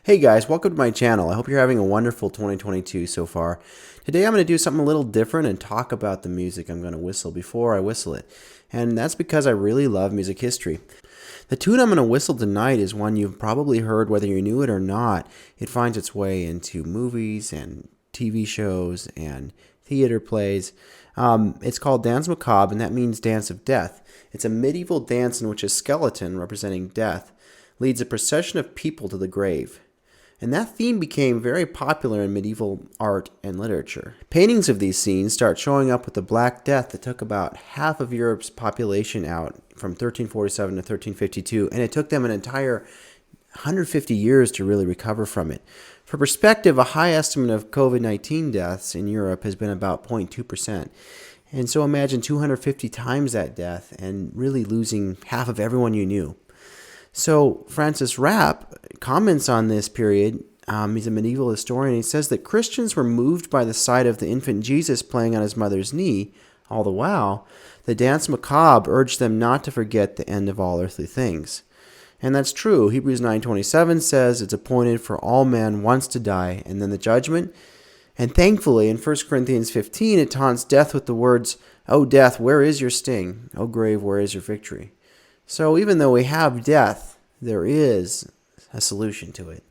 Hey guys, welcome to my channel. I hope you're having a wonderful 2022 so far. Today I'm going to do something a little different and talk about the music I'm going to whistle before I whistle it. And that's because I really love music history. The tune I'm going to whistle tonight is one you've probably heard whether you knew it or not. It finds its way into movies and TV shows and theater plays. It's called Danse Macabre, and that means Dance of Death. It's a medieval dance in which a skeleton, representing death, leads a procession of people to the grave. And that theme became very popular in medieval art and literature. Paintings of these scenes start showing up with the Black Death that took about half of Europe's population out from 1347 to 1352, and it took them an entire 150 years to really recover from it. For perspective, a high estimate of COVID-19 deaths in Europe has been about 0.2%. And so imagine 250 times that death and really losing half of everyone you knew. So Francis Rapp comments on this period. He's a medieval historian. He says that Christians were moved by the sight of the infant Jesus playing on his mother's knee. All the while, the Danse Macabre urged them not to forget the end of all earthly things. And that's true. Hebrews 9:27 says it's appointed for all men once to die, and then the judgment. And thankfully, in 1 Corinthians 15, it taunts death with the words, "O death, where is your sting? O grave, where is your victory?" So even though we have death, there is a solution to it.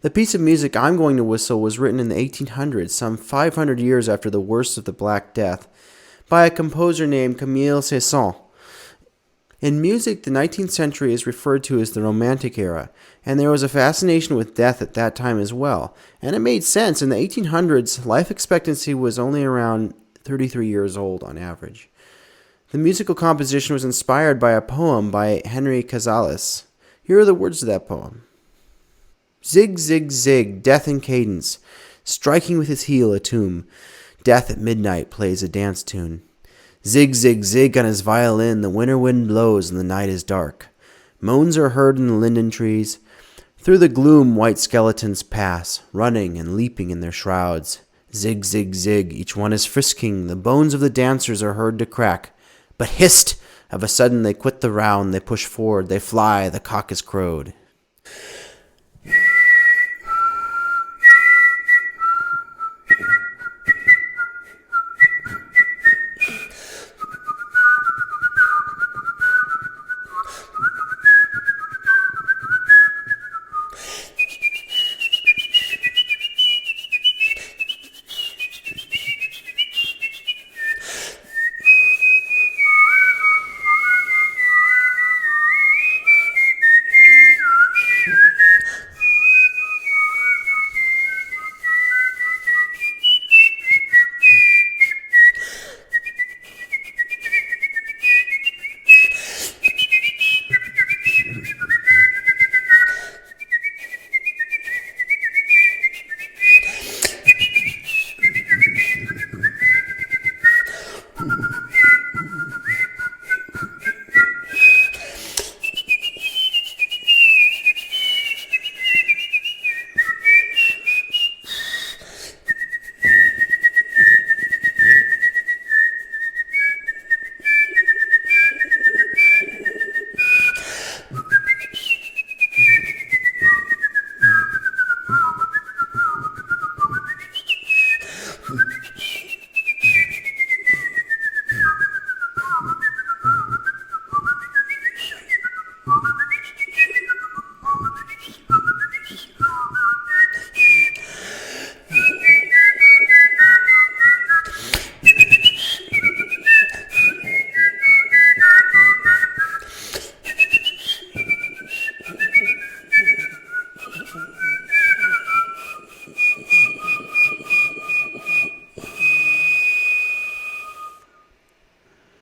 The piece of music I'm going to whistle was written in the 1800s, some 500 years after the worst of the Black Death, by a composer named Camille Saint-Saëns. In music, the 19th century is referred to as the Romantic era, and there was a fascination with death at that time as well. And it made sense. In the 1800s, life expectancy was only around 33 years old on average. The musical composition was inspired by a poem by Henry Cazalis. Here are the words of that poem. Zig, zig, zig, death in cadence, striking with his heel a tomb. Death at midnight plays a dance tune. Zig, zig, zig on his violin, the winter wind blows and the night is dark. Moans are heard in the linden trees. Through the gloom white skeletons pass, running and leaping in their shrouds. Zig, zig, zig, each one is frisking, the bones of the dancers are heard to crack. But hist! Of a sudden they quit the round, they push forward, they fly, the cock is crowed.